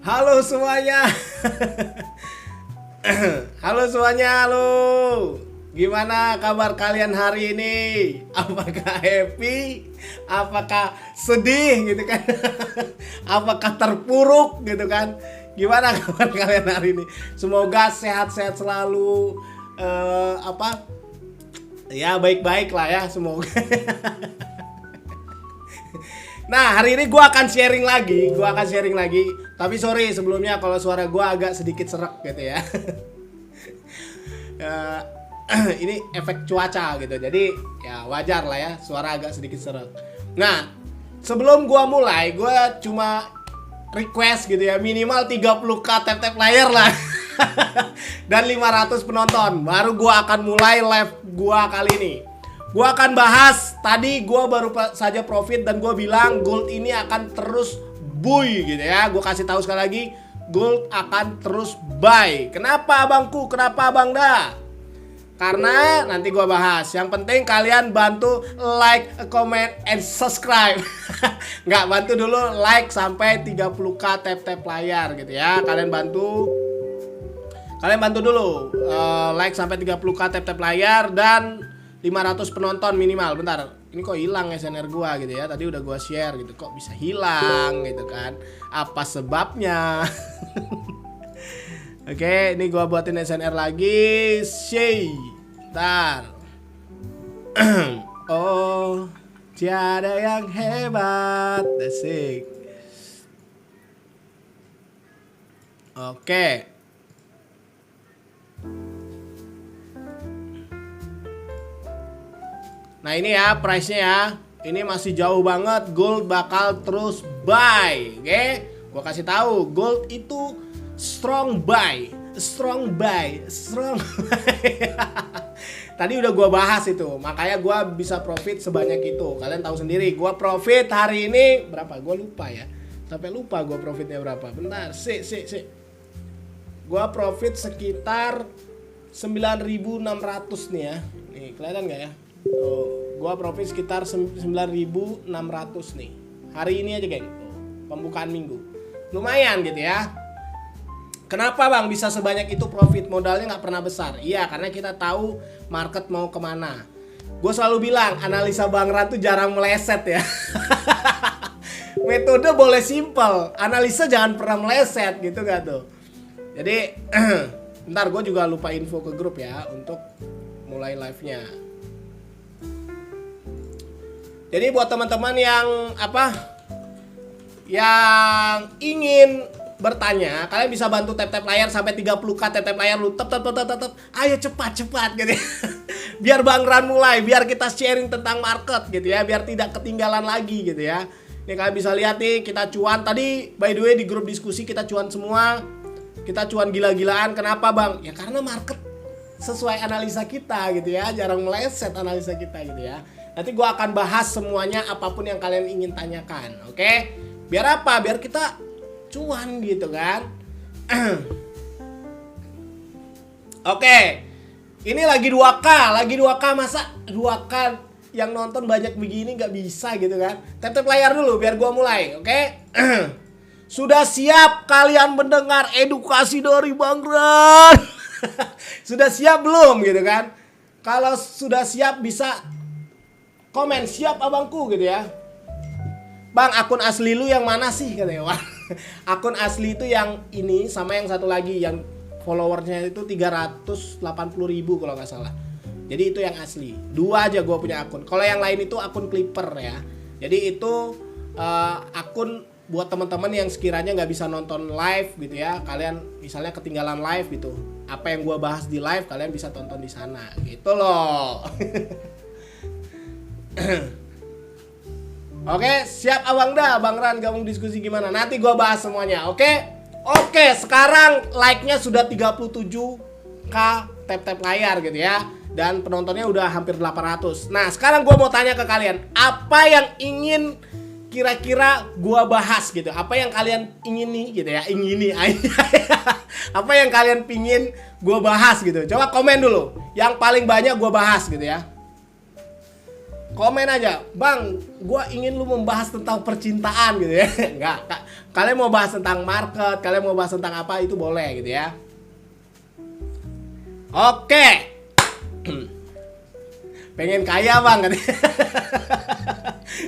Halo semuanya. Halo semuanya, halo. Gimana kabar kalian hari ini? Apakah happy? Apakah sedih gitu kan? Apakah terpuruk gitu kan? Gimana kabar kalian hari ini? Semoga sehat-sehat selalu. Ya baik-baik lah ya semoga. Nah, hari ini gue akan sharing lagi. Tapi sorry sebelumnya kalau suara gue agak sedikit serak gitu ya. Ini efek cuaca gitu. Jadi ya wajar lah ya suara agak sedikit serak. Nah, sebelum gue mulai, gue cuma request gitu ya, minimal 30k tap-tap layar lah. Dan 500 penonton. Baru gue akan mulai live gue kali ini. Gue akan bahas, tadi gue baru saja profit dan gue bilang gold ini akan terus buy gitu ya. Gue kasih tahu sekali lagi, gold akan terus buy. Kenapa abangku? Kenapa abang dah? Karena nanti gue bahas. Yang penting kalian bantu like, comment, and subscribe. Nggak, bantu dulu like sampai 30k tap-tap layar gitu ya. Kalian bantu dulu like sampai 30k tap-tap layar dan 500 penonton minimal. Bentar, ini kok hilang SNR gua gitu ya. Tadi udah gua share gitu, kok bisa hilang gitu kan. Apa sebabnya? Oke, ini gua buatin SNR lagi. Bentar. Oh, tiada yang hebat. Asik. Oke. Nah ini ya price-nya ya. Ini masih jauh banget. Gold bakal terus buy. Oke? Gua kasih tahu, gold itu strong buy. Tadi udah gua bahas itu. Makanya gua bisa profit sebanyak itu. Kalian tahu sendiri, gua profit hari ini berapa? Gua lupa ya. Sampai lupa gua profitnya berapa. Bentar, Gua profit sekitar 9.600 nih ya. Nih, kelihatan nggak ya? Tuh, gua profit sekitar 9.600 nih. Hari ini aja, geng. Pembukaan minggu. Lumayan gitu ya. Kenapa bang bisa sebanyak itu profit? Modalnya nggak pernah besar. Iya, karena kita tahu market mau kemana. Gue selalu bilang, analisa Bang Ran tuh jarang meleset ya. Metode boleh simple, analisa jangan pernah meleset gitu gak tuh. Jadi, bentar gue juga lupa info ke grup ya untuk mulai live-nya. Jadi buat teman-teman yang yang ingin bertanya, kalian bisa bantu tap-tap layar sampai 30k tap-tap layar lu tap. Ayo cepat gitu ya. Biar Bang Ran mulai, biar kita sharing tentang market gitu ya, biar tidak ketinggalan lagi gitu ya. Nih kalian bisa lihat nih, kita cuan tadi by the way di grup diskusi kita cuan semua. Kita cuan gila-gilaan. Kenapa bang? Ya karena market sesuai analisa kita gitu ya, jarang meleset analisa kita gitu ya. Nanti gue akan bahas semuanya apapun yang kalian ingin tanyakan, oke? Biar apa? Biar kita cuan gitu kan. Oke, ini lagi 2K masa 2K yang nonton banyak begini nggak bisa gitu kan? Tap-tap layar dulu biar gue mulai, oke? Sudah siap kalian mendengar edukasi dari Bang Ran? Sudah siap belum gitu kan? Kalau sudah siap bisa komen siap abangku gitu ya. Bang, akun asli lu yang mana sih katanya. Akun asli itu yang ini sama yang satu lagi yang followersnya itu 380.000 kalau nggak salah. Jadi itu yang asli. 2 aja gue punya akun. Kalau yang lain itu akun Clipper ya. Jadi itu akun buat teman-teman yang sekiranya nggak bisa nonton live gitu ya. Kalian misalnya ketinggalan live gitu. Apa yang gue bahas di live kalian bisa tonton di sana. Gitu loh. Oke, siap abang dah, Bang Ran gabung diskusi gimana? Nanti gua bahas semuanya, oke? Oke, sekarang like-nya sudah 37k tap-tap layar gitu ya. Dan penontonnya udah hampir 800. Nah, sekarang gua mau tanya ke kalian, apa yang ingin kira-kira gua bahas gitu? Apa yang kalian ingin nih gitu ya? Apa yang kalian pingin gua bahas gitu? Coba komen dulu. Yang paling banyak gua bahas gitu ya. Komen aja, bang, gue ingin lu membahas tentang percintaan gitu ya. Enggak, Kalian mau bahas tentang market, kalian mau bahas tentang apa itu boleh gitu ya. Oke. Pengen kaya bang kan?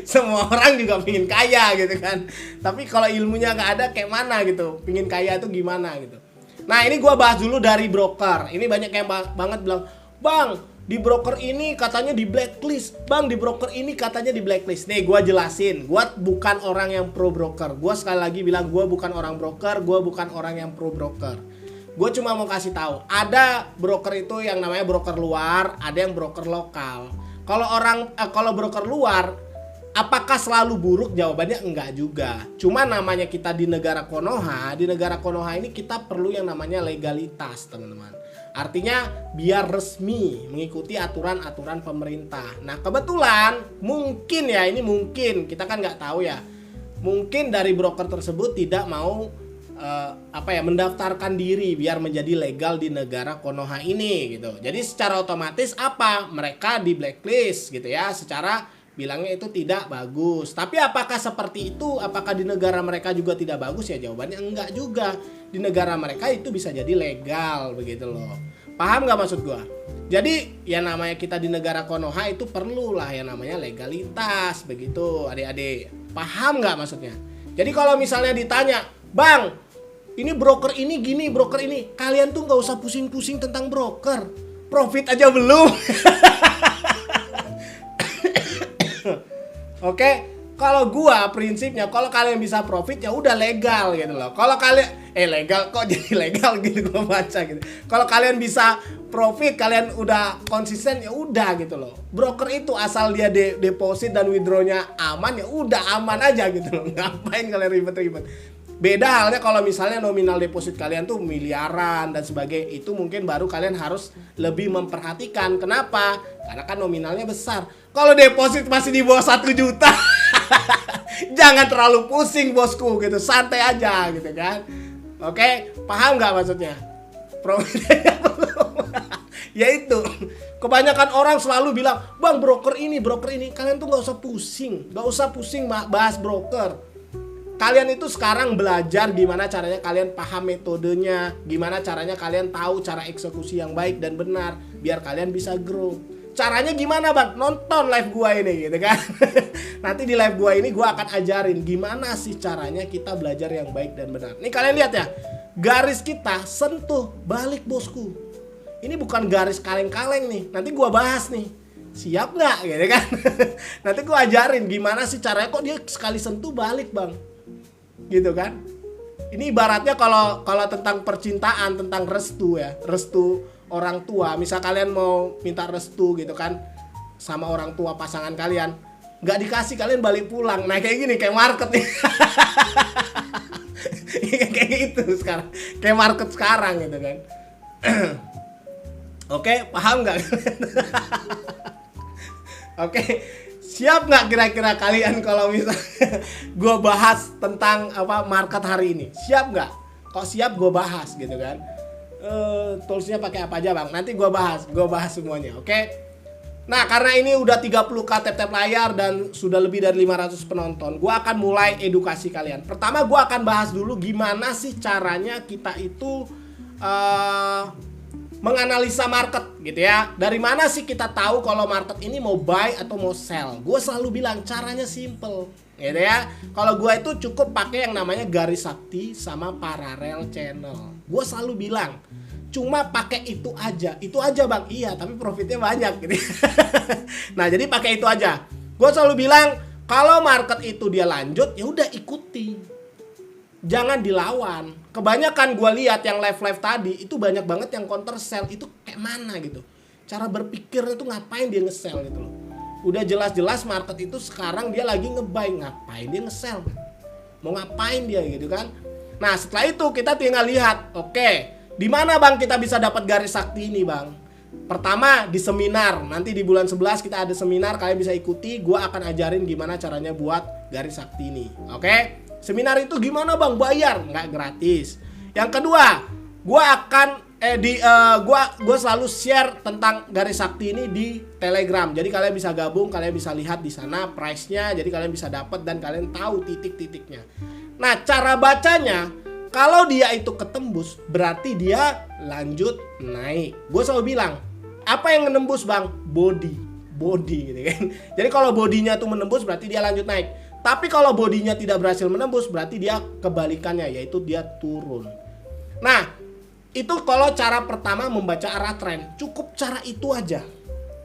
Semua orang juga pengen kaya gitu kan. Tapi kalau ilmunya nggak ada kayak mana gitu. Pengen kaya itu gimana gitu. Nah ini gue bahas dulu dari broker. Ini banyak yang banget bilang, bang di broker ini katanya di blacklist. Bang di broker ini katanya di blacklist. Nih gue jelasin. Gue bukan orang yang pro broker. Gue sekali lagi bilang gue bukan orang broker. Gue bukan orang yang pro broker. Gue cuma mau kasih tahu, ada broker itu yang namanya broker luar, ada yang broker lokal. Kalau broker luar, apakah selalu buruk? Jawabannya enggak juga. Cuma namanya kita di negara Konoha ini kita perlu yang namanya legalitas, teman-teman. Artinya biar resmi mengikuti aturan-aturan pemerintah. Nah kebetulan mungkin ya, ini mungkin kita kan nggak tahu ya. Mungkin dari broker tersebut tidak mau mendaftarkan diri biar menjadi legal di negara Konoha ini gitu. Jadi secara otomatis mereka di blacklist gitu ya. Secara bilangnya itu tidak bagus. Tapi apakah seperti itu? Apakah di negara mereka juga tidak bagus ya? Jawabannya enggak juga. Di negara mereka itu bisa jadi legal begitu loh. Paham nggak maksud gua? Jadi ya namanya kita di negara Konoha itu perlulah yang namanya legalitas begitu adik-adik. Paham nggak maksudnya? Jadi kalau misalnya ditanya, bang ini broker ini gini, broker ini. Kalian tuh gak usah pusing-pusing tentang broker. Profit aja belum. Oke, kalau gua prinsipnya kalau kalian bisa profit ya udah legal gitu loh. Kalau kalian legal kok jadi legal gitu gua baca gitu. Kalau kalian bisa profit, kalian udah konsisten ya udah gitu loh. Broker itu asal dia deposit dan withdrawnya aman ya udah aman aja gitu loh. Ngapain kalian ribet-ribet. Beda halnya kalau misalnya nominal deposit kalian tuh miliaran dan sebagainya, itu mungkin baru kalian harus lebih memperhatikan. Kenapa? Karena kan nominalnya besar. Kalau deposit masih di bawah 1 juta, jangan terlalu pusing bosku gitu, santai aja gitu kan. Oke, paham nggak maksudnya? Ya itu, kebanyakan orang selalu bilang, bang broker ini. Kalian tuh nggak usah pusing bahas broker. Kalian itu sekarang belajar gimana caranya kalian paham metodenya, gimana caranya kalian tahu cara eksekusi yang baik dan benar biar kalian bisa grow. Caranya gimana bang? Nonton live gua ini gitu kan. Nanti di live gua ini gua akan ajarin gimana sih caranya kita belajar yang baik dan benar. Nih kalian lihat ya, garis kita sentuh balik bosku. Ini bukan garis kaleng-kaleng nih, nanti gua bahas nih. Siap nggak gitu kan? Nanti gua ajarin gimana sih caranya kok dia sekali sentuh balik bang. Gitu kan? Ini ibaratnya kalau tentang percintaan, tentang restu ya, restu orang tua. Misal kalian mau minta restu gitu kan sama orang tua pasangan kalian, nggak dikasih kalian balik pulang. Nah kayak gini, kayak market nih. Kayak gitu sekarang, kayak market sekarang gitu kan. Oke, paham nggak? Oke. Siap nggak kira-kira kalian kalau misalnya gue bahas tentang market hari ini? Siap nggak? Kok siap gue bahas gitu kan? Toolsnya pakai apa aja bang? Nanti gue bahas semuanya, oke? Nah karena ini udah 30k tap layar dan sudah lebih dari 500 penonton, gue akan mulai edukasi kalian. Pertama gue akan bahas dulu gimana sih caranya kita itu menganalisa market gitu ya. Dari mana sih kita tahu kalau market ini mau buy atau mau sell? Gue selalu bilang caranya simple gitu ya. Kalau gue itu cukup pakai yang namanya garis sakti sama parallel channel. Gue selalu bilang cuma pakai itu aja bang. Iya tapi profitnya banyak gitu. Nah jadi pakai itu aja. Gue selalu bilang kalau market itu dia lanjut ya udah ikuti. Jangan dilawan. Kebanyakan gue lihat yang live tadi itu banyak banget yang counter sell. Itu kayak mana gitu. Cara berpikirnya tuh ngapain dia nge-sell gitu loh. Udah jelas-jelas market itu sekarang dia lagi nge-buy. Ngapain dia nge-sell? Mau ngapain dia gitu kan. Nah setelah itu kita tinggal lihat. Oke, di mana bang kita bisa dapat garis sakti ini bang? Pertama di seminar. Nanti di bulan 11 kita ada seminar. Kalian bisa ikuti. Gue akan ajarin gimana caranya buat garis sakti ini. Oke. Seminar itu gimana bang? Bayar, nggak gratis. Yang kedua, gue selalu share tentang garis sakti ini di Telegram. Jadi kalian bisa gabung, kalian bisa lihat di sana price-nya. Jadi kalian bisa dapat dan kalian tahu titik-titiknya. Nah, cara bacanya, kalau dia itu ketembus, berarti dia lanjut naik. Gue selalu bilang, apa yang menembus bang? Body gitu kan. Jadi kalau bodinya tuh menembus, berarti dia lanjut naik. Tapi kalau bodinya tidak berhasil menembus, berarti dia kebalikannya, yaitu dia turun. Nah, itu kalau cara pertama membaca arah tren. Cukup cara itu aja.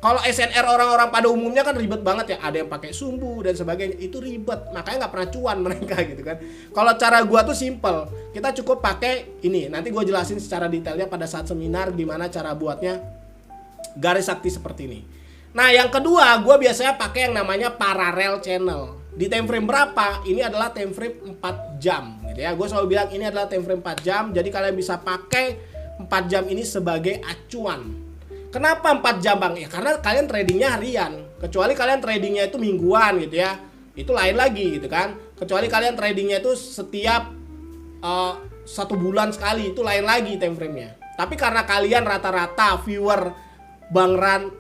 Kalau SNR orang-orang pada umumnya kan ribet banget ya. Ada yang pakai sumbu dan sebagainya. Itu ribet. Makanya nggak pernah cuan mereka gitu kan. Kalau cara gua tuh simple. Kita cukup pakai ini. Nanti gua jelasin secara detailnya pada saat seminar gimana cara buatnya garis sakti seperti ini. Nah yang kedua, gua biasanya pakai yang namanya parallel channel. Di time frame berapa? Ini adalah time frame 4 jam gitu ya. Gua selalu bilang ini adalah time frame 4 jam. Jadi kalian bisa pakai 4 jam ini sebagai acuan. Kenapa 4 jam bang? Ya karena kalian tradingnya harian. Kecuali kalian tradingnya itu mingguan gitu ya. Itu lain lagi gitu kan. Kecuali kalian tradingnya itu setiap 1 bulan sekali. Itu lain lagi time frame-nya. Tapi karena kalian rata-rata viewer Bang Ran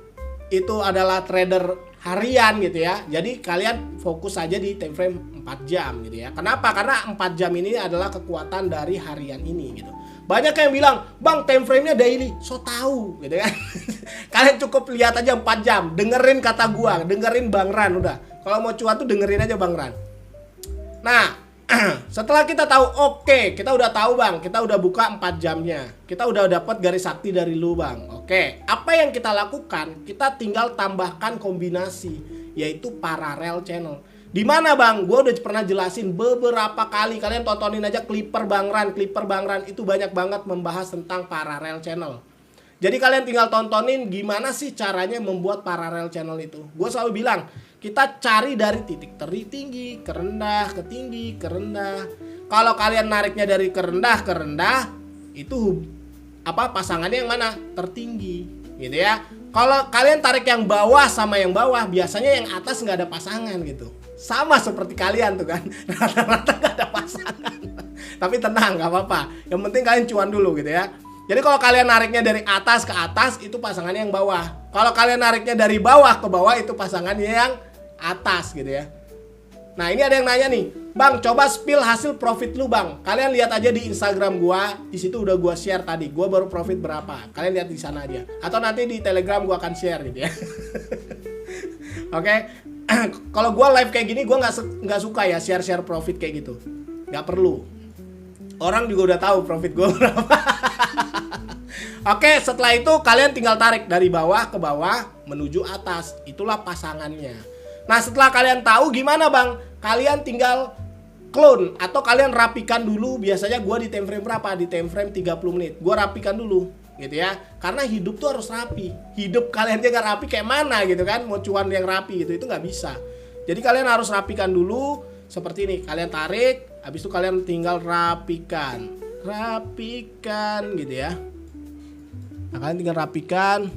itu adalah trader harian gitu ya. Jadi kalian fokus saja di time frame 4 jam gitu ya. Kenapa? Karena 4 jam ini adalah kekuatan dari harian ini gitu. Banyak yang bilang, bang time frame-nya daily. So tahu gitu kan. Kalian cukup lihat aja 4 jam. Dengerin kata gua, dengerin Bang Ran udah. Kalau mau cuan tuh dengerin aja Bang Ran. Nah, setelah kita tahu, oke, kita udah tahu bang. Kita udah buka 4 jamnya. Kita udah dapat garis sakti dari lu bang. Oke, apa yang kita lakukan? Kita tinggal tambahkan kombinasi, yaitu parallel channel. Di mana bang? Gue udah pernah jelasin beberapa kali. Kalian tontonin aja Clipper Bang Ran itu banyak banget membahas tentang parallel channel. Jadi kalian tinggal tontonin gimana sih caranya membuat parallel channel itu. Gue selalu bilang, kita cari dari titik tertinggi ke rendah, ke tinggi, ke rendah. Kalau kalian nariknya dari ke rendah, itu apa pasangannya yang mana? Tertinggi, gitu ya. Kalau kalian tarik yang bawah sama yang bawah, biasanya yang atas nggak ada pasangan gitu. Sama seperti kalian tuh kan, rata-rata gak ada pasangan. Tapi tenang, gak apa-apa. Yang penting kalian cuan dulu gitu ya. Jadi kalau kalian nariknya dari atas ke atas, itu pasangannya yang bawah. Kalau kalian nariknya dari bawah ke bawah, itu pasangannya yang atas gitu ya. Nah ini ada yang nanya nih, bang coba spill hasil profit lu bang. Kalian lihat aja di Instagram gua, di situ udah gua share tadi. Gua baru profit berapa? Kalian lihat di sana aja. Atau nanti di Telegram gua akan share gitu ya. Oke. Kalau gue live kayak gini gue nggak suka ya share profit kayak gitu, nggak perlu. Orang juga udah tahu profit gue berapa. Oke, setelah itu kalian tinggal tarik dari bawah ke bawah menuju atas. Itulah pasangannya. Nah setelah kalian tahu gimana bang, kalian tinggal clone atau kalian rapikan dulu. Biasanya gue di time frame berapa? Di time frame 30 menit. Gue rapikan dulu gitu ya, karena hidup tuh harus rapi. Hidup kalian aja gak rapi kayak mana gitu kan, mau cuan yang rapi gitu, itu nggak bisa. Jadi kalian harus rapikan dulu seperti ini. Kalian tarik, habis itu kalian tinggal rapikan gitu ya. Nah kalian tinggal rapikan.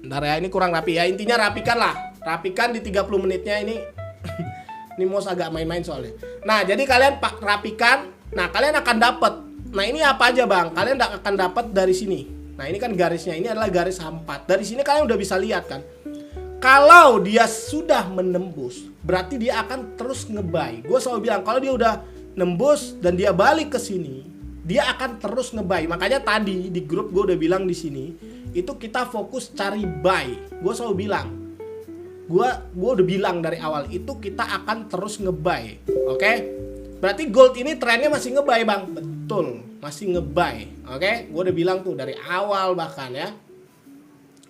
Bentar ya, ini kurang rapi ya. Intinya rapikan lah, rapikan di 30 menitnya ini. Ini mouse agak main-main soalnya. Nah, jadi kalian rapikan. Nah, kalian akan dapat. Nah, ini apa aja, Bang? Kalian akan dapat dari sini. Nah, ini kan garisnya. Ini adalah garis hampat. Dari sini kalian udah bisa lihat kan. Kalau dia sudah menembus, berarti dia akan terus nge-buy. Gue selalu bilang, kalau dia udah nembus dan dia balik ke sini, dia akan terus nge-buy. Makanya tadi di grup gue udah bilang di sini, itu kita fokus cari buy. Gue selalu bilang, Gue udah bilang dari awal itu kita akan terus nge-buy. Oke? Berarti gold ini trennya masih nge-buy bang. Betul, masih nge-buy. Oke? Gue udah bilang tuh dari awal bahkan ya.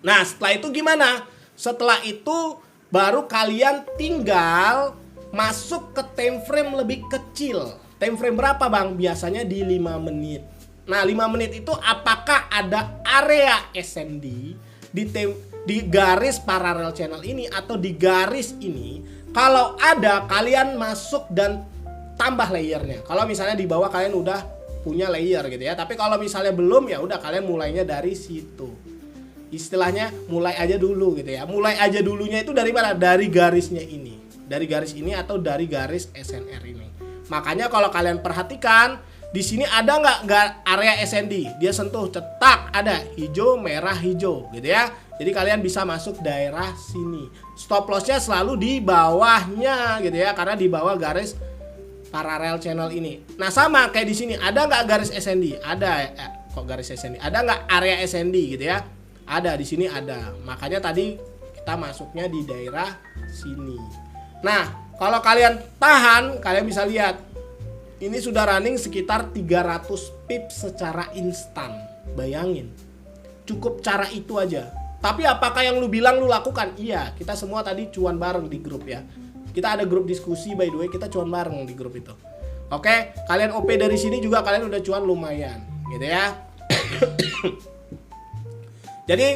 Nah setelah itu gimana? Setelah itu baru kalian tinggal masuk ke time frame lebih kecil. Time frame berapa bang? Biasanya di 5 menit. Nah 5 menit itu apakah ada area SND di garis parallel channel ini atau di garis ini? Kalau ada, kalian masuk dan tambah layernya. Kalau misalnya di bawah kalian udah punya layer gitu ya. Tapi kalau misalnya belum, ya udah kalian mulainya dari situ. Istilahnya mulai aja dulu gitu ya. Mulai aja dulunya itu dari mana? Dari garisnya ini. Dari garis ini atau dari garis SNR ini. Makanya kalau kalian perhatikan, di sini ada nggak area SND? Dia sentuh cetak, ada hijau, merah, hijau gitu ya. Jadi kalian bisa masuk daerah sini. Stop lossnya selalu di bawahnya gitu ya, karena di bawah garis paralel channel ini. Nah sama kayak di sini, ada nggak garis SND? Ada. Kok garis SND? Ada nggak area SND gitu ya? Ada, di sini ada. Makanya tadi kita masuknya di daerah sini. Nah kalau kalian tahan, kalian bisa lihat ini sudah running sekitar 300 pips secara instan. Bayangin, cukup cara itu aja. Tapi apakah yang lu bilang lu lakukan? Iya, kita semua tadi cuan bareng di grup ya. Kita ada grup diskusi, by the way, kita cuan bareng di grup itu. Oke, kalian OP dari sini juga kalian udah cuan lumayan, gitu ya. Jadi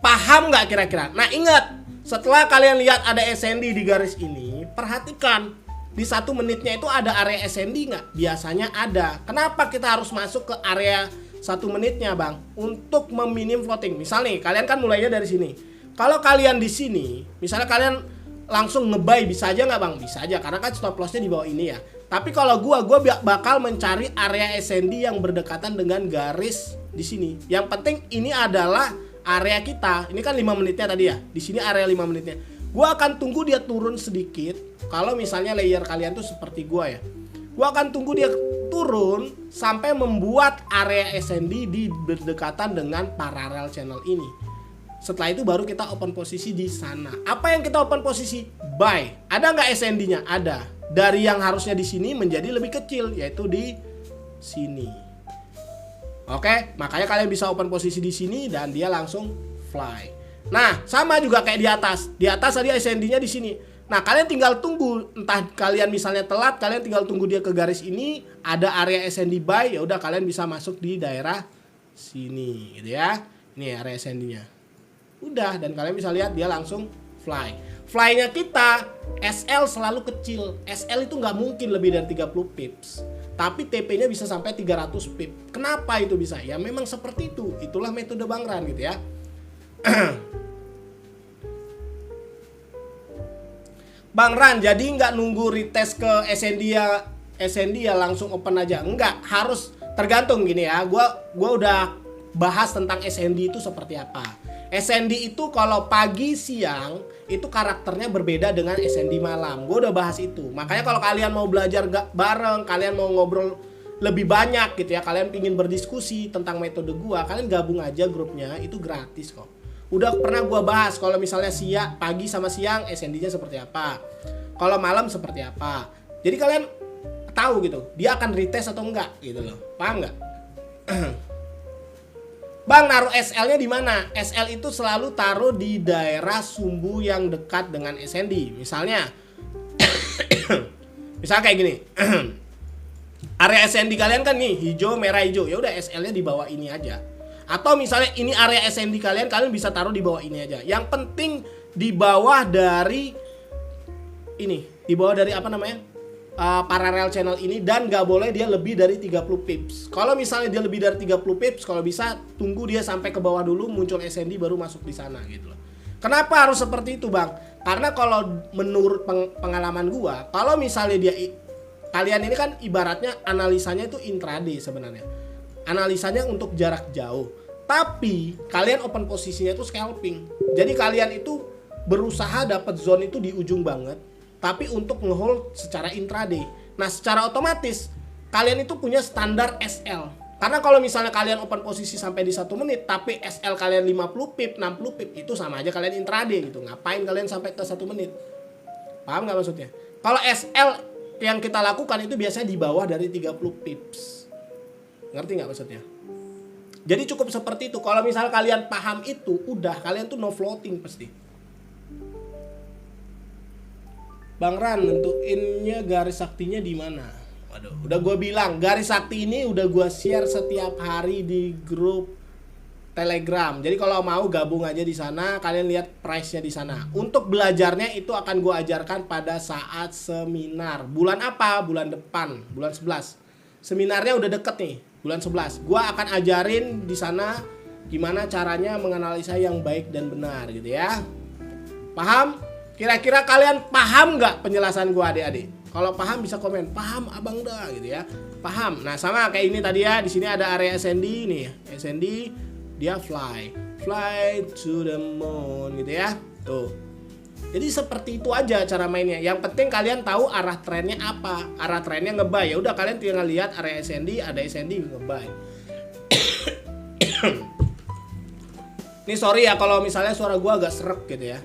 paham nggak kira-kira? Nah ingat, setelah kalian lihat ada SND di garis ini, perhatikan di 1 menitnya itu ada area SND nggak? Biasanya ada. Kenapa kita harus masuk ke area 1 menitnya bang? Untuk meminim floating. Misal nih, kalian kan mulainya dari sini. Kalau kalian di sini, misalnya kalian langsung nge-buy, bisa aja nggak bang? Bisa aja, karena kan stop lossnya di bawah ini ya. Tapi kalau gua bakal mencari area SND yang berdekatan dengan garis di sini. Yang penting ini adalah area kita. Ini kan 5 menitnya tadi ya. Di sini area 5 menitnya. Gua akan tunggu dia turun sedikit. Kalau misalnya layer kalian tuh seperti gua ya. Gua akan tunggu dia turun sampai membuat area SND di berdekatan dengan paralel channel ini. Setelah itu baru kita open posisi di sana. Apa yang kita open posisi? Buy. Ada nggak SND-nya? Ada. Dari yang harusnya di sini menjadi lebih kecil, yaitu di sini. Oke, makanya kalian bisa open posisi di sini dan dia langsung fly. Nah, sama juga kayak di atas. Di atas tadi SND-nya di sini. Nah, kalian tinggal tunggu, entah kalian misalnya telat, kalian tinggal tunggu dia ke garis ini, ada area SND buy, ya udah kalian bisa masuk di daerah sini, gitu ya. Ini area SND-nya. Udah, dan kalian bisa lihat dia langsung fly. Fly-nya kita SL selalu kecil. SL itu nggak mungkin lebih dari 30 pips. Tapi TP-nya bisa sampai 300 pip. Kenapa itu bisa? Ya memang seperti itu. Itulah metode Bang Ran gitu ya. Bang Ran, jadi nggak nunggu retest ke SND ya langsung open aja? Enggak, harus tergantung gini ya. Gua udah bahas tentang SND itu seperti apa. SND itu kalau pagi siang itu karakternya berbeda dengan SND malam. Gue udah bahas itu. Makanya kalau kalian mau belajar bareng, kalian mau ngobrol lebih banyak gitu ya, kalian pingin berdiskusi tentang metode gue, kalian gabung aja grupnya, itu gratis kok. Udah pernah gue bahas kalau misalnya pagi sama siang SND-nya seperti apa, kalau malam seperti apa. Jadi kalian tahu gitu, dia akan retest atau enggak gitu loh. Paham nggak? Bang, naruh SL-nya di mana? SL itu selalu taruh di daerah sumbu yang dekat dengan SND. Misalnya kayak gini. Area SND kalian kan nih hijau, merah, hijau. Ya udah SL-nya di bawah ini aja. Atau misalnya ini area SND kalian bisa taruh di bawah ini aja. Yang penting di bawah dari ini, di bawah dari apa namanya? Paralel channel ini, dan gak boleh dia lebih dari 30 pips. Kalau misalnya dia lebih dari 30 pips, kalau bisa tunggu dia sampai ke bawah dulu, muncul SND baru masuk di sana gitu loh. Kenapa harus seperti itu bang? Karena kalau menurut pengalaman gua, kalau misalnya kalian ini kan ibaratnya analisanya itu intraday sebenarnya. Analisanya untuk jarak jauh. Tapi kalian open posisinya itu scalping. Jadi kalian itu berusaha dapat zone itu di ujung banget, tapi untuk ngehold secara intraday. Nah secara otomatis kalian itu punya standar SL. Karena kalau misalnya kalian open posisi sampai di 1 menit, tapi SL kalian 50 pip, 60 pip, itu sama aja kalian intraday gitu. Ngapain kalian sampai ke 1 menit? Paham gak maksudnya? Kalau SL yang kita lakukan itu biasanya di bawah dari 30 pips. Ngerti gak maksudnya? Jadi cukup seperti itu. Kalau misalnya kalian paham itu, udah kalian tuh no floating pasti. Bang Ran, nentuinnya garis saktinya di mana? Waduh, udah gue bilang garis sakti ini udah gue share setiap hari di grup Telegram. Jadi kalau mau gabung aja di sana, kalian lihat price-nya di sana. Untuk belajarnya itu akan gue ajarkan pada saat seminar. Bulan apa? Bulan depan, bulan 11. Seminarnya udah deket nih, bulan 11. Gue akan ajarin di sana gimana caranya menganalisa yang baik dan benar gitu ya. Paham? Kira-kira kalian paham nggak penjelasan gue adik-adik? Kalau paham bisa komen, paham abang dah gitu ya. Paham. Nah sama kayak ini tadi ya, di sini ada area SND nih, SND dia fly to the moon gitu ya. Tuh. Jadi seperti itu aja cara mainnya. Yang penting kalian tahu arah trennya apa. Arah trennya nge-buy. Ya udah kalian tinggal lihat area SND, ada SND nge-buy. Ini sorry ya kalau misalnya suara gua agak serak gitu ya.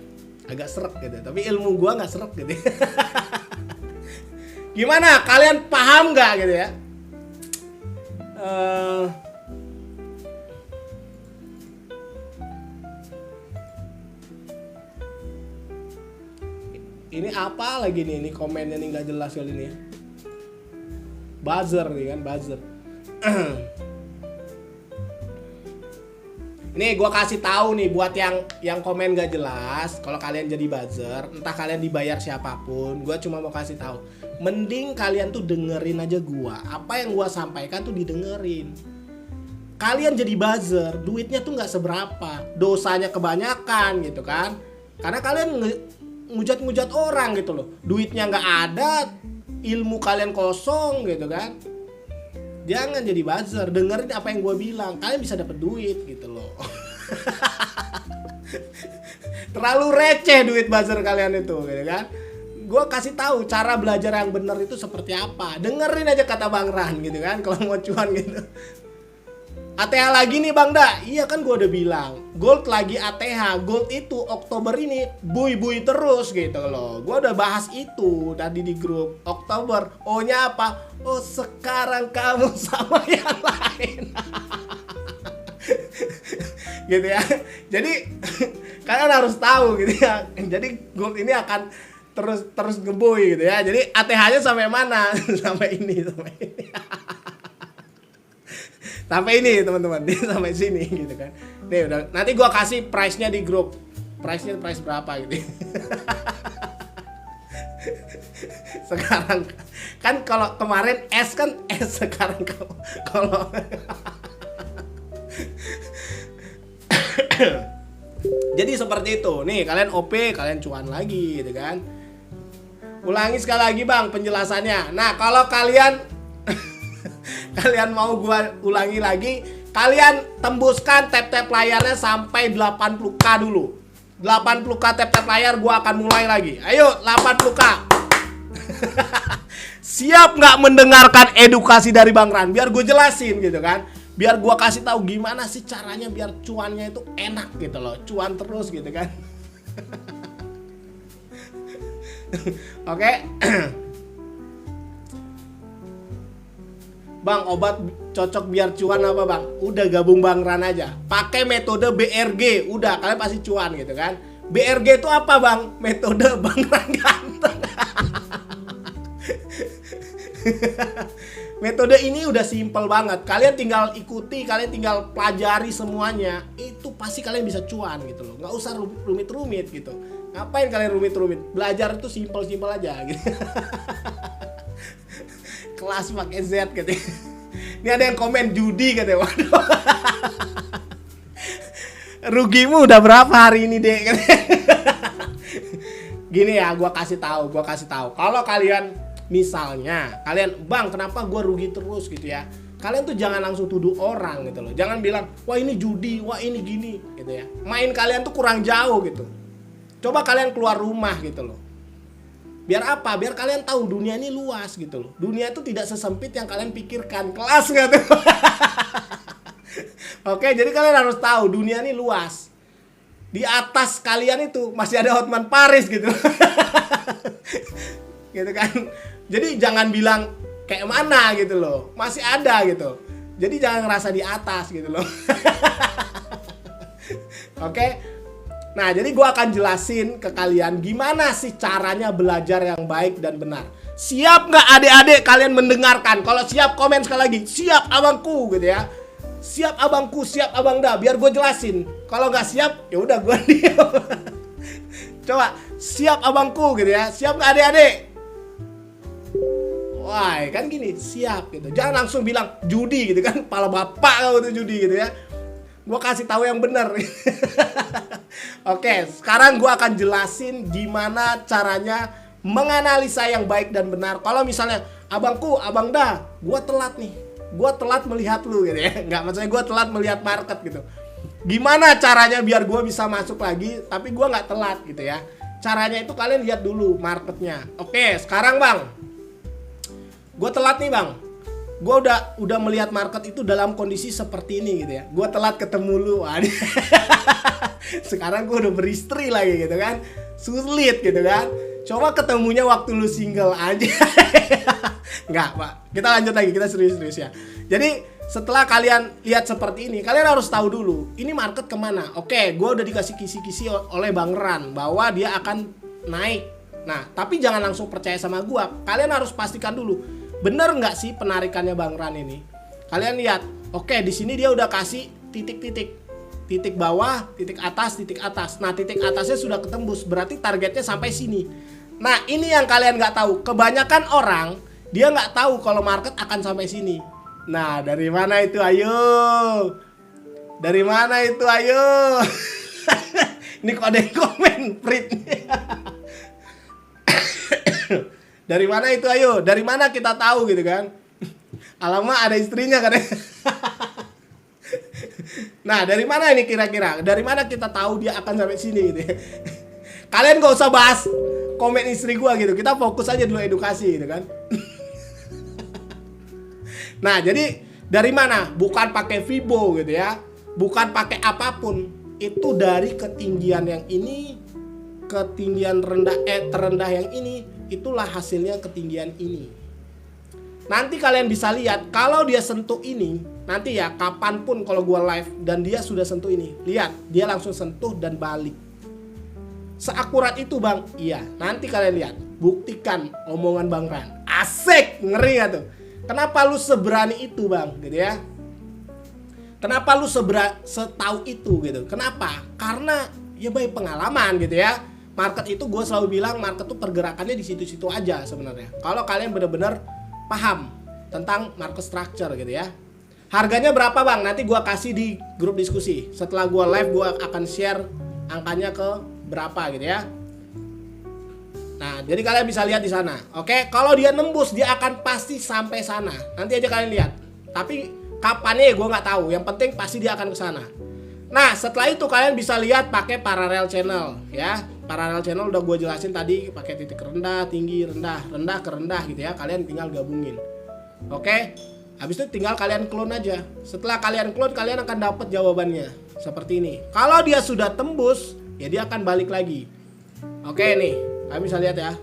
Agak serak gitu. Tapi ilmu gua nggak serak gitu. Gimana? Kalian paham nggak gitu ya? Ini apa lagi nih? Ini komennya nih nggak jelas kali ini ya. Buzzer nih kan, buzzer. Nih gue kasih tahu nih buat yang komen gak jelas. Kalau kalian jadi buzzer, entah kalian dibayar siapapun, gue cuma mau kasih tahu. Mending kalian tuh dengerin aja gue. Apa yang gue sampaikan tuh didengerin. Kalian jadi buzzer, duitnya tuh nggak seberapa, dosanya kebanyakan gitu kan. Karena kalian ngujat-ngujat orang gitu loh. Duitnya nggak ada, ilmu kalian kosong gitu kan. Jangan jadi buzzer, dengerin apa yang gue bilang. Kalian bisa dapet duit gitu loh. Terlalu receh duit buzzer kalian itu gitu kan. Gue kasih tahu cara belajar yang benar itu seperti apa. Dengerin aja kata Bang Ran gitu kan, kalau mau cuan gitu. ATH lagi nih Bang Da. Iya kan gue udah bilang, gold lagi ATH. Gold itu Oktober ini bui-bui terus gitu loh. Gue udah bahas itu tadi di grup. Oktober, O-nya apa? Oh sekarang kamu sama yang lain. Gitu ya. Jadi kalian harus tahu gitu ya. Jadi gold ini akan terus ngebui gitu ya. Jadi ATH-nya sampai mana? Sampai ini. Sampai ini teman-teman, dia sampai sini gitu kan. Nih udah, nanti gua kasih price-nya di grup. Price-nya price berapa gitu. Sekarang kan kalau kemarin S kan S, sekarang kalau jadi seperti itu. Nih kalian OP, kalian cuan lagi gitu kan. Ulangi sekali lagi Bang penjelasannya. Nah, kalau kalian mau gua ulangi lagi, kalian tembuskan tap-tap layarnya sampai 80k dulu. 80k tap-tap layar, gua akan mulai lagi. Ayo 80k. Siap nggak mendengarkan edukasi dari Bang Ran? Biar gue jelasin gitu kan. Biar gua kasih tahu gimana sih caranya biar cuannya itu enak gitu loh. Cuan terus gitu kan. Oke. Bang, obat cocok biar cuan apa Bang? Udah gabung Bang Ran aja. Pakai metode BRG. Udah, kalian pasti cuan gitu kan. BRG itu apa Bang? Metode Bang Ran ganteng. Metode ini udah simple banget. Kalian tinggal ikuti, kalian tinggal pelajari semuanya. Itu pasti kalian bisa cuan gitu loh. Nggak usah rumit-rumit gitu. Ngapain kalian rumit-rumit? Belajar itu simple-simple aja gitu. Kelas pakai Z gitu. Ini ada yang komen judi katanya. Waduh. Rugimu udah berapa hari ini, Dek? Gini ya, gua kasih tahu. Kalau kalian misalnya kalian, Bang, kenapa gua rugi terus gitu ya? Kalian tuh jangan langsung tuduh orang gitu loh. Jangan bilang, wah ini judi, wah ini gini gitu ya. Main kalian tuh kurang jauh gitu. Coba kalian keluar rumah gitu loh. Biar apa? Biar kalian tahu dunia ini luas gitu loh. Dunia itu tidak sesempit yang kalian pikirkan. Kelas nggak tuh? Oke, jadi kalian harus tahu dunia ini luas. Di atas kalian itu masih ada Hotman Paris gitu. Gitu kan. Jadi jangan bilang kayak mana gitu loh. Masih ada gitu. Jadi jangan ngerasa di atas gitu loh. Oke. Nah, jadi gue akan jelasin ke kalian gimana sih caranya belajar yang baik dan benar. Siap nggak adik-adik kalian mendengarkan? Kalau siap komen sekali lagi. Siap abangku gitu ya. Siap abangku, siap abang dah. Biar gue jelasin. Kalau nggak siap, ya udah gue diam. Coba, siap abangku gitu ya. Siap nggak adik-adik? Wah, kan gini, siap gitu. Jangan langsung bilang judi gitu kan. Pala bapak kau itu judi gitu ya. Gue kasih tahu yang benar. Oke, sekarang gue akan jelasin gimana caranya menganalisa yang baik dan benar. Kalau misalnya, abangku, abang dah, gue telat nih. Gue telat melihat lu gitu ya. Nggak, maksudnya gue telat melihat market gitu. Gimana caranya biar gue bisa masuk lagi tapi gue nggak telat gitu ya. Caranya itu kalian lihat dulu marketnya. Oke, sekarang bang, gue telat nih bang. Gue udah melihat market itu dalam kondisi seperti ini gitu ya. Gue telat ketemu lu. Sekarang gue udah beristri lagi gitu kan. Sulit gitu kan. Coba ketemunya waktu lu single aja. Enggak pak, kita lanjut lagi, kita serius-serius ya. Jadi setelah kalian lihat seperti ini, kalian harus tahu dulu ini market kemana. Oke, gue udah dikasih kisi-kisi oleh Bang Ran bahwa dia akan naik. Nah, tapi jangan langsung percaya sama gue. Kalian harus pastikan dulu, bener nggak sih penarikannya Bang Ran ini. Kalian lihat, oke di sini dia udah kasih titik-titik. Titik bawah, titik atas, titik atas. Nah, titik atasnya sudah ketembus, berarti targetnya sampai sini. Nah, ini yang kalian nggak tahu. Kebanyakan orang, dia nggak tahu kalau market akan sampai sini. Nah, dari mana itu? Ayo. Dari mana itu? Ayo. Ini kok ada yang komen, Prit. Dari mana itu? Ayo. Dari mana kita tahu gitu kan? Alamak, ada istrinya kan. Nah, dari mana ini kira-kira? Dari mana kita tahu dia akan sampai sini gitu ya? Kalian gak usah bahas komen istri gua gitu. Kita fokus aja dulu edukasi gitu kan. Nah, jadi dari mana? Bukan pakai Fibo gitu ya. Bukan pakai apapun. Itu dari ketinggian yang ini, ketinggian terendah yang ini, itulah hasilnya ketinggian ini. Nanti kalian bisa lihat kalau dia sentuh ini, nanti ya kapanpun kalau gua live dan dia sudah sentuh ini, lihat dia langsung sentuh dan balik. Seakurat itu bang? Iya. Nanti kalian lihat, buktikan omongan Bang Ran. Asik, ngeri gak tuh? Kenapa lu seberani itu bang? Gitu ya. Kenapa lu setahu itu gitu? Kenapa? Karena ya baik pengalaman gitu ya. Market itu gue selalu bilang market tuh pergerakannya di situ-situ aja sebenarnya. Kalau kalian benar-benar paham tentang market structure gitu ya. Harganya berapa bang? Nanti gue kasih di grup diskusi. Setelah gue live gue akan share angkanya ke berapa gitu ya. Nah, jadi kalian bisa lihat di sana. Oke, kalau dia nembus dia akan pasti sampai sana. Nanti aja kalian lihat. Tapi kapannya gue nggak tahu. Yang penting pasti dia akan ke sana. Nah, setelah itu kalian bisa lihat pakai parallel channel ya. Parallel channel udah gue jelasin tadi, pakai titik rendah, tinggi, rendah, rendah ke rendah gitu ya. Kalian tinggal gabungin. Oke? Habis itu tinggal kalian clone aja. Setelah kalian clone, kalian akan dapat jawabannya seperti ini. Kalau dia sudah tembus, ya dia akan balik lagi. Oke nih, kalian bisa lihat ya.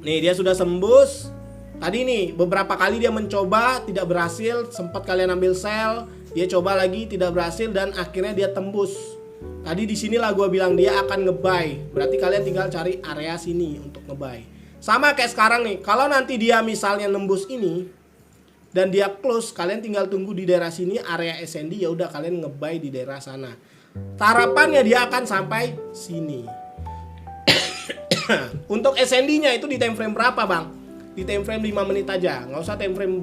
Nih, dia sudah tembus. Tadi nih, beberapa kali dia mencoba, tidak berhasil. Sempat kalian ambil sell, dia coba lagi, tidak berhasil, dan akhirnya dia tembus. Tadi di sinilah gue bilang dia akan nge-buy. Berarti kalian tinggal cari area sini untuk nge-buy. Sama kayak sekarang nih, kalau nanti dia misalnya nembus ini dan dia close, kalian tinggal tunggu di daerah sini area SND, ya udah kalian nge-buy di daerah sana. Harapannya dia akan sampai sini. Untuk SND-nya itu di time frame berapa, Bang? Di time frame 5 menit aja. Nggak usah time frame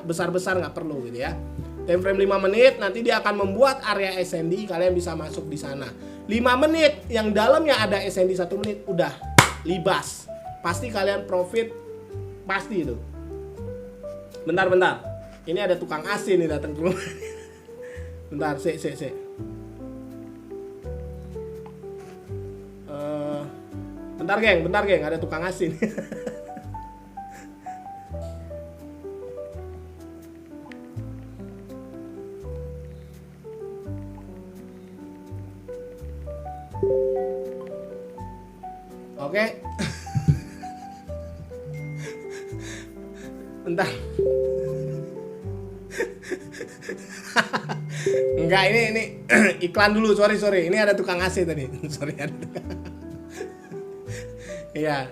besar-besar, nggak perlu gitu ya. Time frame 5 menit, nanti dia akan membuat area SND, kalian bisa masuk di sana. 5 menit, yang dalamnya ada SND 1 menit, udah libas. Pasti kalian profit, pasti itu. Bentar. Ini ada tukang AC nih datang ke rumah. Bentar, sik. Bentar geng, ada tukang AC nih. Oke. Bentar. Enggak, ini iklan dulu, sorry. Ini ada tukang AC tadi. Sorry, ada tukang. Iya.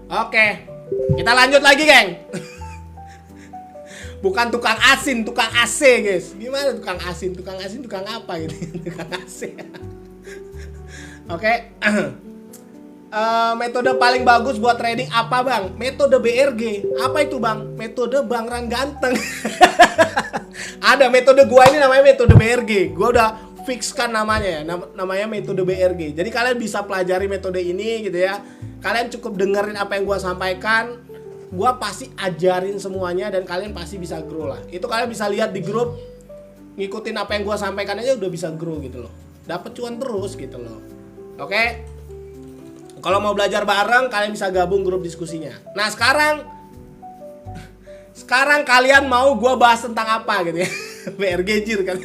Oke. Kita lanjut lagi, geng. Bukan tukang asin, tukang AC, guys. Gimana tukang asin, tukang apa gitu? Tukang AC. Oke. Metode paling bagus buat trading apa, Bang? Metode BRG. Apa itu, Bang? Metode Bang Ran ganteng. Ada metode gua ini namanya metode BRG. Gua udah fixkan namanya ya. Namanya metode BRG. Jadi kalian bisa pelajari metode ini gitu ya. Kalian cukup dengerin apa yang gua sampaikan. gua pasti ajarin semuanya dan kalian pasti bisa grow lah. Itu kalian bisa lihat di grup, ngikutin apa yang gua sampaikan aja udah bisa grow gitu loh. Dapat cuan terus gitu loh. Oke? Kalau mau belajar bareng kalian bisa gabung grup diskusinya. Nah, sekarang kalian mau gua bahas tentang apa gitu ya? BRG jir kan.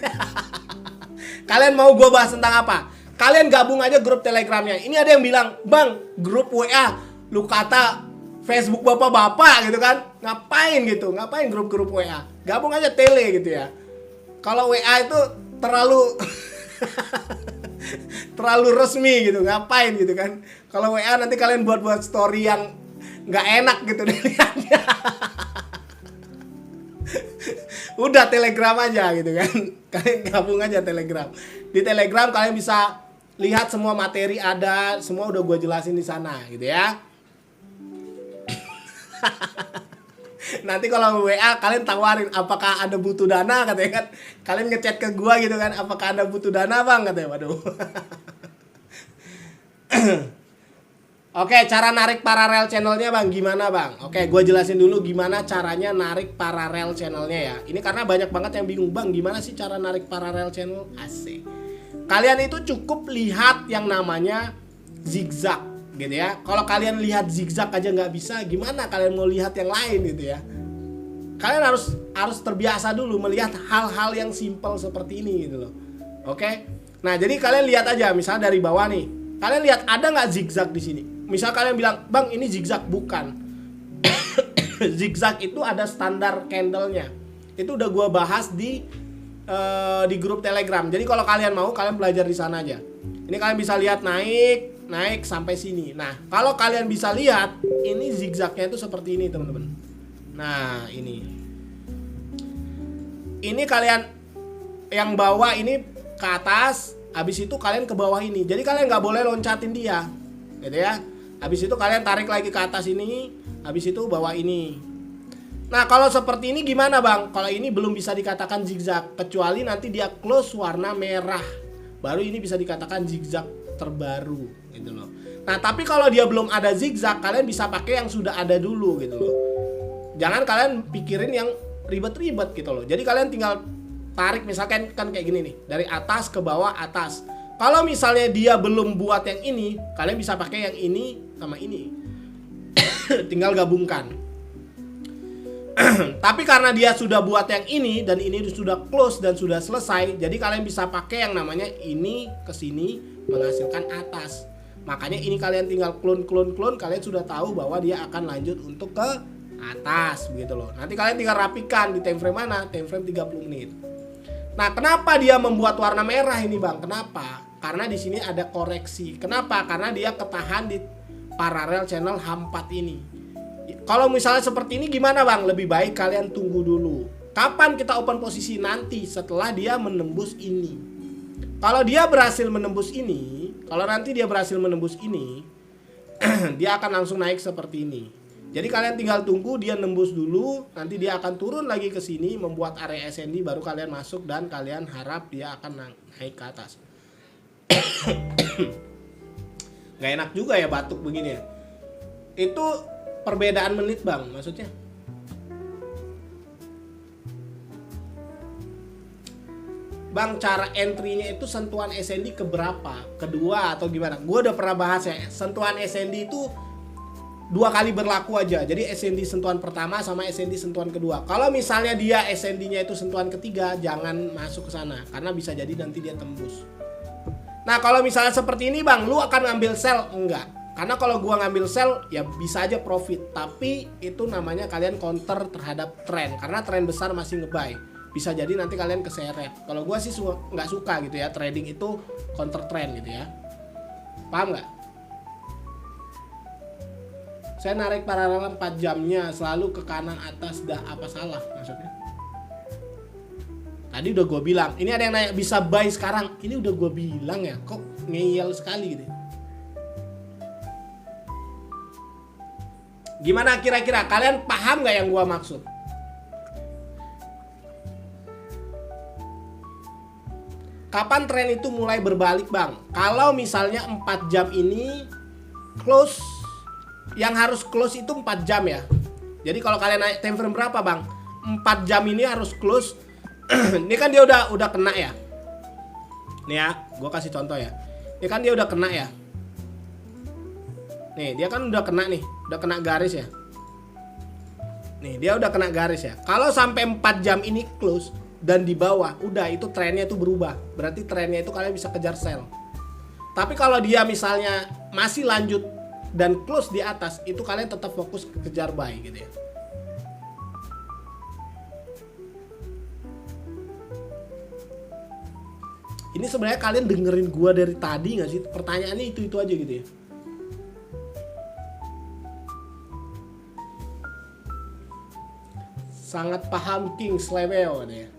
Kalian mau gua bahas tentang apa? Kalian gabung aja grup Telegramnya. Ini ada yang bilang, "Bang, grup WA lu kata Facebook bapak-bapak gitu kan? Ngapain gitu? Ngapain grup-grup WA? Gabung aja tele gitu ya." Kalau WA itu terlalu terlalu resmi gitu, ngapain gitu kan? Kalau WA nanti kalian buat story yang nggak enak gitu dilihatnya. Udah Telegram aja gitu kan. Kalian gabung aja Telegram. Di Telegram kalian bisa lihat semua materi ada, semua udah gue jelasin di sana gitu ya. Nanti kalau WA kalian tawarin apakah Anda butuh dana katanya kan. Kalian ngechat ke gua gitu kan, apakah Anda butuh dana Bang katanya. Waduh. Oke, cara narik paralel channelnya Bang gimana Bang? Oke, gua jelasin dulu gimana caranya narik paralel channelnya ya. Ini karena banyak banget yang bingung, Bang gimana sih cara narik paralel channel? Asik. Kalian itu cukup lihat yang namanya zigzag gitu ya. Kalau kalian lihat zigzag aja nggak bisa, gimana kalian mau lihat yang lain gitu ya? Kalian harus terbiasa dulu melihat hal-hal yang simpel seperti ini gitu loh. Oke? Nah, jadi kalian lihat aja misalnya dari bawah nih. Kalian lihat ada nggak zigzag di sini? Misal kalian bilang, "Bang, ini zigzag." Bukan. Zigzag itu ada standar candle-nya. Itu udah gua bahas di grup Telegram. Jadi kalau kalian mau, kalian belajar di sana aja. Ini kalian bisa lihat naik sampai sini. Nah, kalau kalian bisa lihat, ini zigzagnya itu seperti ini, teman-teman. Nah, ini kalian yang bawah ini ke atas, habis itu kalian ke bawah ini. Jadi kalian nggak boleh loncatin dia, gitu ya. Habis itu kalian tarik lagi ke atas ini, habis itu bawah ini. Nah, kalau seperti ini gimana Bang? Kalau ini belum bisa dikatakan zigzag, kecuali nanti dia close warna merah. Baru ini bisa dikatakan zigzag terbaru gitu loh. Nah, tapi kalau dia belum ada zigzag, kalian bisa pakai yang sudah ada dulu gitu loh. Jangan kalian pikirin yang ribet-ribet gitu loh. Jadi kalian tinggal tarik misalkan kan kayak gini nih, dari atas ke bawah atas. Kalau misalnya dia belum buat yang ini, kalian bisa pakai yang ini sama ini. Tinggal gabungkan. Tapi karena dia sudah buat yang ini dan ini sudah close dan sudah selesai, jadi kalian bisa pakai yang namanya ini ke sini menghasilkan atas. Makanya ini kalian tinggal clone, kalian sudah tahu bahwa dia akan lanjut untuk ke atas begitu loh. Nanti kalian tinggal rapikan di time frame mana? Time frame 30 menit. Nah, kenapa dia membuat warna merah ini, Bang? Kenapa? Karena di sini ada koreksi. Kenapa? Karena dia ketahan di paralel channel H4 ini. Kalau misalnya seperti ini gimana Bang? Lebih baik kalian tunggu dulu. Kapan kita open posisi? Nanti setelah dia menembus ini. Kalau dia berhasil menembus ini, kalau nanti dia berhasil menembus ini, dia akan langsung naik seperti ini. Jadi kalian tinggal tunggu dia nembus dulu, nanti dia akan turun lagi ke sini membuat area SND, baru kalian masuk dan kalian harap dia akan naik ke atas. Gak enak juga ya batuk begini ya. Itu perbedaan menit Bang, maksudnya. Bang, cara entry-nya itu sentuhan SND keberapa? Kedua atau gimana? Gue udah pernah bahas ya, sentuhan SND itu 2 kali berlaku aja. Jadi SND sentuhan pertama sama SND sentuhan kedua. Kalau misalnya dia SND-nya itu sentuhan ketiga, jangan masuk ke sana karena bisa jadi nanti dia tembus. Nah, kalau misalnya seperti ini Bang, lu akan ngambil sell? Enggak. Karena kalau gua ngambil sell ya bisa aja profit, tapi itu namanya kalian counter terhadap tren karena tren besar masih nge-buy. Bisa jadi nanti kalian keseret. Kalau gua sih nggak suka gitu ya, trading itu counter trend gitu ya. Paham nggak? Saya narik paralel 4 jamnya selalu ke kanan atas, dah apa salah maksudnya? Tadi udah gue bilang. Ini ada yang nanya bisa buy sekarang. Ini udah gue bilang ya. Kok ngeyel sekali gitu. Gimana kira-kira? Kalian paham gak yang gue maksud? Kapan tren itu mulai berbalik Bang? Kalau misalnya 4 jam ini close, yang harus close itu 4 jam ya. Jadi kalau kalian naik time frame berapa bang? 4 jam ini harus close. Ini kan dia udah kena ya. Nih ya, gue kasih contoh ya. Ini kan dia udah kena ya. Nih dia kan udah kena nih, udah kena garis ya. Nih dia udah kena garis ya. Kalau sampai 4 jam ini close dan di bawah, udah itu trennya itu berubah. Berarti trennya itu kalian bisa kejar sell. Tapi kalau dia misalnya masih lanjut dan close di atas, itu kalian tetap fokus kejar buy gitu ya. Ini sebenarnya kalian dengerin gua dari tadi nggak sih? Pertanyaannya itu aja gitu ya. Sangat paham King Sleweo ya.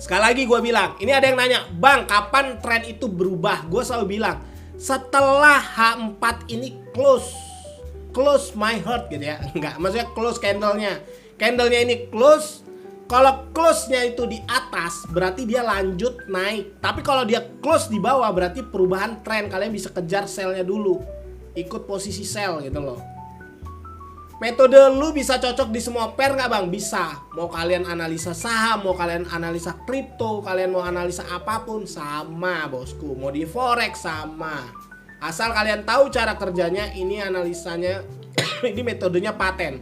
Sekali lagi gue bilang, ini ada yang nanya, bang kapan tren itu berubah? Gue selalu bilang, setelah H4 ini close my heart gitu ya. Enggak, maksudnya close candlenya ini close. Kalau close-nya itu di atas, berarti dia lanjut naik. Tapi kalau dia close di bawah, berarti perubahan tren. Kalian bisa kejar sell-nya dulu, ikut posisi sell gitu loh. Metode lu bisa cocok di semua pair nggak bang? Bisa. Mau kalian analisa saham, mau kalian analisa kripto, kalian mau analisa apapun, sama bosku. Mau di forex sama. Asal kalian tahu cara kerjanya, ini analisanya, ini metodenya paten.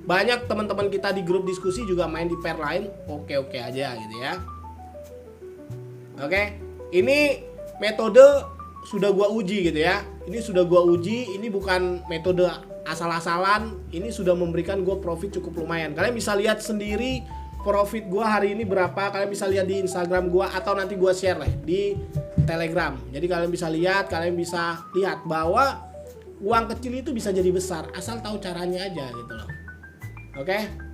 Banyak teman-teman kita di grup diskusi juga main di pair lain, oke aja gitu ya. Oke, ini metode sudah gua uji gitu ya. Ini sudah gua uji, ini bukan metode asal-asalan, ini sudah memberikan gue profit cukup lumayan. Kalian bisa lihat sendiri profit gue hari ini berapa. Kalian bisa lihat di Instagram gue atau nanti gue share lah di Telegram. Jadi kalian bisa lihat bahwa uang kecil itu bisa jadi besar asal tahu caranya aja gitu loh. Oke?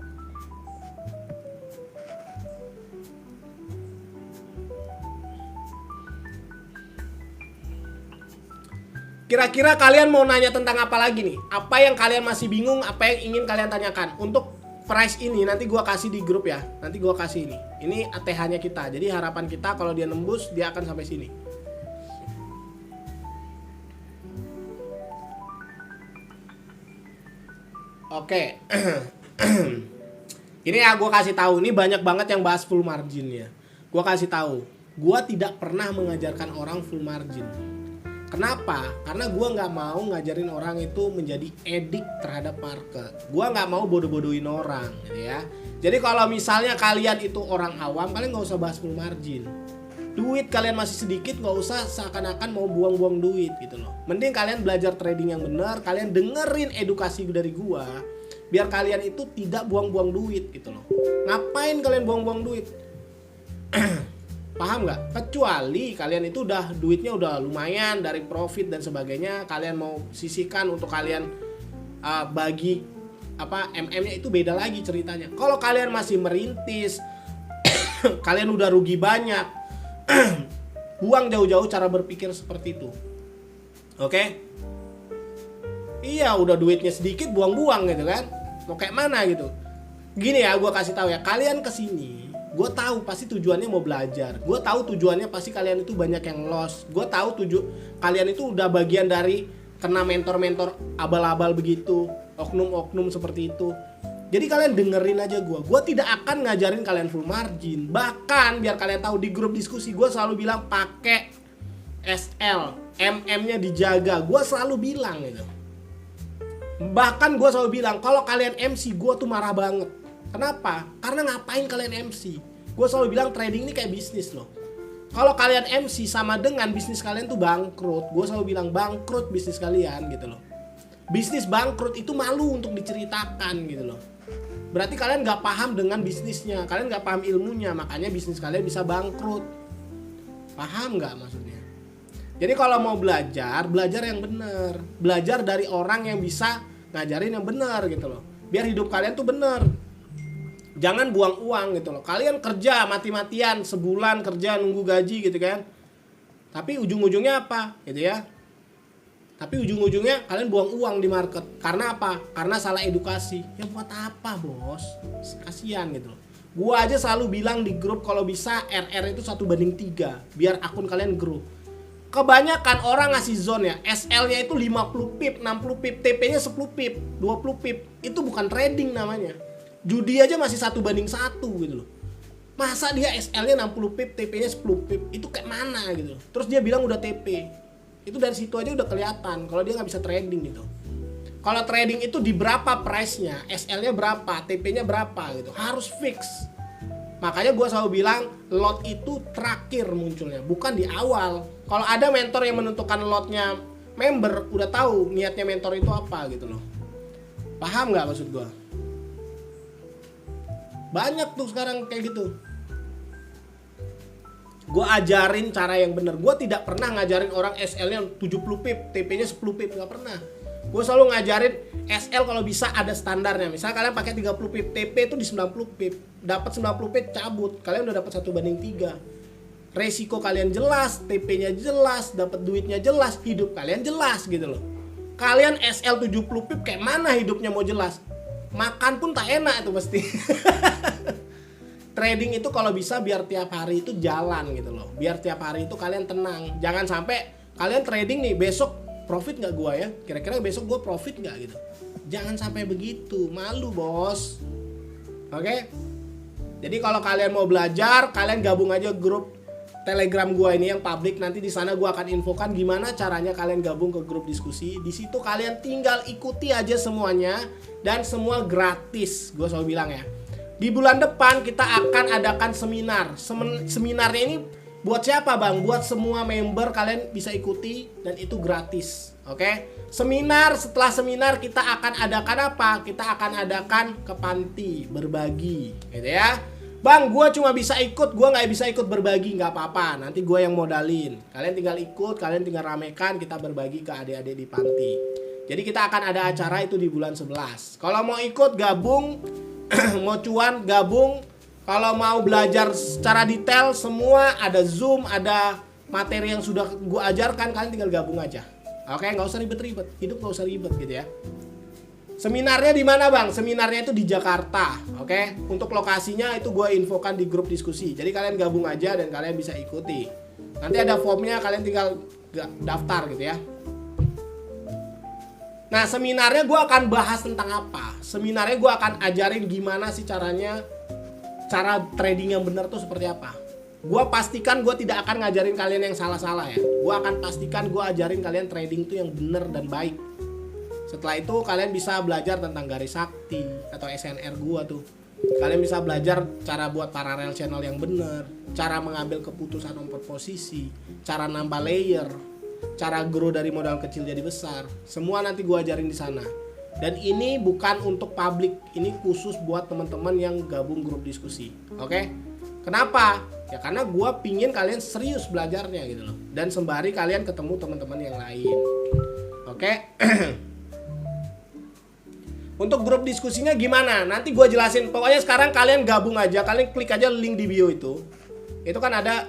Kira-kira kalian mau nanya tentang apa lagi nih? Apa yang kalian masih bingung? Apa yang ingin kalian tanyakan? Untuk price ini nanti gua kasih di grup ya. Nanti gua kasih ini. Ini ATH-nya kita. Jadi harapan kita kalau dia nembus dia akan sampai sini. Oke. Ini ya gua kasih tahu. Ini banyak banget yang bahas full margin ya. Gua kasih tahu. Gua tidak pernah mengajarkan orang full margin. Kenapa? Karena gue nggak mau ngajarin orang itu menjadi edik terhadap market. Gue nggak mau bodoh-bodohin orang, gitu ya. Jadi kalau misalnya kalian itu orang awam, kalian nggak usah bahas full margin. Duit kalian masih sedikit, nggak usah seakan-akan mau buang-buang duit, gitu loh. Mending kalian belajar trading yang benar, kalian dengerin edukasi dari gue, biar kalian itu tidak buang-buang duit, gitu loh. Ngapain kalian buang-buang duit? Paham nggak? Kecuali kalian itu duitnya udah lumayan dari profit dan sebagainya, kalian mau sisihkan untuk kalian bagi MM-nya, itu beda lagi ceritanya. Kalau kalian masih merintis, kalian udah rugi banyak, buang jauh-jauh cara berpikir seperti itu. Oke? Iya, udah duitnya sedikit buang-buang gitu kan? Mau kayak mana gitu? Gini ya, gue kasih tahu ya, kalian kesini. Gue tahu pasti tujuannya mau belajar. Gue tahu tujuannya pasti kalian itu banyak yang loss. Gue tahu kalian itu udah bagian dari kena mentor-mentor abal-abal begitu, oknum-oknum seperti itu. Jadi kalian dengerin aja gue. Gue tidak akan ngajarin kalian full margin. Bahkan biar kalian tahu di grup diskusi gue selalu bilang pakai SL, MM-nya dijaga. Gue selalu bilang gitu. Bahkan gue selalu bilang kalau kalian MC gue tuh marah banget. Kenapa? Karena ngapain kalian MC? Gue selalu bilang trading ini kayak bisnis loh. Kalau kalian MC sama dengan bisnis kalian tuh bangkrut. Gue selalu bilang bangkrut bisnis kalian gitu loh. Bisnis bangkrut itu malu untuk diceritakan gitu loh. Berarti kalian gak paham dengan bisnisnya. Kalian gak paham ilmunya. Makanya bisnis kalian bisa bangkrut. Paham gak maksudnya? Jadi kalau mau belajar yang benar. Belajar dari orang yang bisa ngajarin yang benar gitu loh. Biar hidup kalian tuh benar. Jangan buang uang gitu loh. Kalian kerja mati-matian sebulan kerja nunggu gaji gitu kan. Tapi ujung-ujungnya apa? Gitu ya. Tapi ujung-ujungnya kalian buang uang di market. Karena apa? Karena salah edukasi. Ya buat apa, Bos? Kasihan gitu loh. Gua aja selalu bilang di grup kalau bisa RR itu 1:3 biar akun kalian grow. Kebanyakan orang ngasih zone ya, SL-nya itu 50 pip, 60 pip, TP-nya 10 pip, 20 pip. Itu bukan trading namanya. Judi aja masih 1:1 gitu loh. Masa dia SL-nya 60 pip, TP-nya 10 pip, itu kayak mana gitu. Terus dia bilang udah TP. Itu dari situ aja udah kelihatan kalau dia nggak bisa trading gitu. Kalau trading itu di berapa price-nya, SL-nya berapa, TP-nya berapa gitu. Harus fix. Makanya gue selalu bilang lot itu terakhir munculnya, bukan di awal. Kalau ada mentor yang menentukan lotnya member, udah tahu niatnya mentor itu apa gitu loh. Paham nggak maksud gue? Banyak tuh sekarang kayak gitu. Gue ajarin cara yang bener. Gue tidak pernah ngajarin orang SL-nya 70 pip, TP-nya 10 pip, nggak pernah. Gue selalu ngajarin SL kalau bisa ada standarnya. Misalnya kalian pakai 30 pip, TP itu di 90 pip. Dapat 90 pip cabut, kalian udah dapat 1:3. Resiko kalian jelas, TP-nya jelas, dapat duitnya jelas, hidup kalian jelas gitu loh. Kalian SL 70 pip kayak mana hidupnya mau jelas? Makan pun tak enak itu pasti. Trading itu kalau bisa biar tiap hari itu jalan gitu loh. Biar tiap hari itu kalian tenang. Jangan sampai kalian trading nih besok profit nggak gua ya? Kira-kira besok gua profit nggak gitu? Jangan sampai begitu, malu bos. Oke? Jadi kalau kalian mau belajar, kalian gabung aja grup Telegram gua ini yang public. Nanti di sana gua akan infokan gimana caranya kalian gabung ke grup diskusi. Di situ kalian tinggal ikuti aja semuanya dan semua gratis. Gua selalu bilang ya. Di bulan depan kita akan adakan seminar. Seminarnya ini buat siapa bang? Buat semua member, kalian bisa ikuti dan itu gratis. Oke? Seminar, setelah seminar kita akan adakan apa? Kita akan adakan ke panti, berbagi gitu ya. Bang, gue cuma bisa ikut, gue nggak bisa ikut berbagi, nggak apa-apa. Nanti gue yang modalin. Kalian tinggal ikut, kalian tinggal ramekan, kita berbagi ke adik-adik di panti. Jadi kita akan ada acara itu di bulan 11. Kalau mau ikut gabung, mau cuan gabung. Kalau mau belajar secara detail semua ada Zoom, ada materi yang sudah gue ajarkan, kalian tinggal gabung aja. Oke, nggak usah ribet-ribet, hidup nggak usah ribet gitu ya. Seminarnya di mana bang? Seminarnya itu di Jakarta. Oke, untuk lokasinya itu gue infokan di grup diskusi. Jadi kalian gabung aja dan kalian bisa ikuti. Nanti ada formnya, kalian tinggal daftar gitu ya. Nah, seminarnya gue akan bahas tentang apa? Seminarnya gue akan ajarin gimana sih caranya, cara trading yang benar tuh seperti apa. Gue pastikan gue tidak akan ngajarin kalian yang salah-salah ya. Gue akan pastikan gue ajarin kalian trading tuh yang benar dan baik. Setelah itu kalian bisa belajar tentang garis sakti atau SNR gue tuh. Kalian bisa belajar cara buat parallel channel yang benar, cara mengambil keputusan nomor posisi, cara nambah layer, cara grow dari modal kecil jadi besar. Semua nanti gue ajarin di sana. Dan ini bukan untuk publik, ini khusus buat teman-teman yang gabung grup diskusi. Oke? Kenapa? Ya karena gue pingin kalian serius belajarnya gitu loh. Dan sembari kalian ketemu teman-teman yang lain. Oke? Untuk grup diskusinya gimana? Nanti gue jelasin. Pokoknya sekarang kalian gabung aja, kalian klik aja link di bio itu. Itu kan ada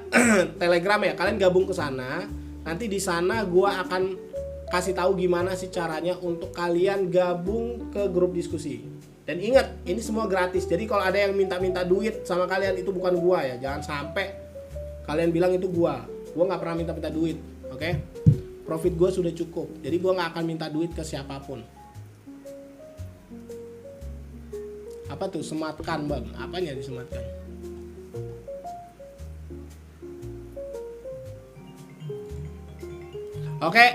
Telegram ya, kalian gabung ke sana. Nanti di sana gue akan kasih tahu gimana sih caranya untuk kalian gabung ke grup diskusi. Dan ingat, ini semua gratis. Jadi kalau ada yang minta-minta duit sama kalian, itu bukan gue ya. Jangan sampai kalian bilang itu gue. Gue nggak pernah minta-minta duit, oke? Profit gue sudah cukup. Jadi gue nggak akan minta duit ke siapapun. Apa tuh sematkan bang? Apanya disematkan? Oke,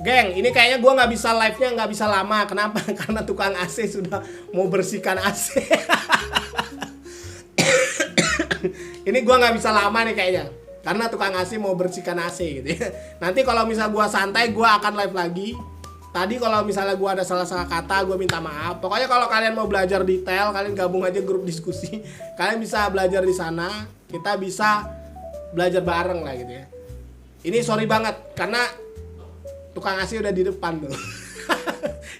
geng, ini kayaknya gue nggak bisa live-nya nggak bisa lama. Kenapa? Karena tukang AC sudah mau bersihkan AC. Ini gue nggak bisa lama nih kayaknya, karena tukang AC mau bersihkan AC gitu ya. Nanti kalau misal gue santai, gue akan live lagi. Tadi kalau misalnya gue ada salah-salah kata, gue minta maaf. Pokoknya kalau kalian mau belajar detail, kalian gabung aja grup diskusi. Kalian bisa belajar di sana. Kita bisa belajar bareng lah gitu ya. Ini sorry banget, karena tukang AC udah di depan tuh.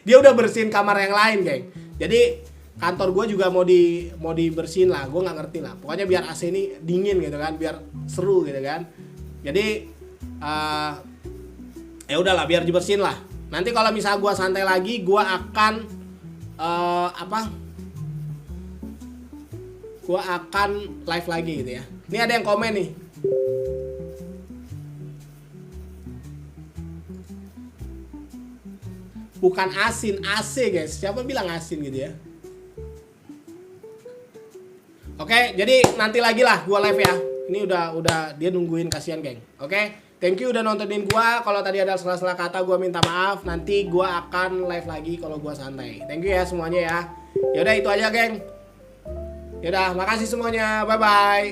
Dia udah bersihin kamar yang lain, geng. Jadi kantor gue juga mau dibersihin lah. Gue nggak ngerti lah. Pokoknya biar AC ini dingin gitu kan, biar seru gitu kan. Jadi ya udahlah, biar dibersihin lah. Nanti kalau misalnya gue santai lagi, gue akan gue akan live lagi gitu ya. Ini ada yang komen nih. Bukan asin, AC guys. Siapa bilang asin gitu ya? Oke, jadi nanti lagi lah gua live ya. Ini udah dia nungguin, kasihan geng. Oke, thank you udah nontonin gua. Kalau tadi ada salah-salah kata gua minta maaf. Nanti gua akan live lagi kalau gua santai. Thank you ya semuanya ya. Yaudah itu aja geng. Yaudah, makasih semuanya. Bye bye.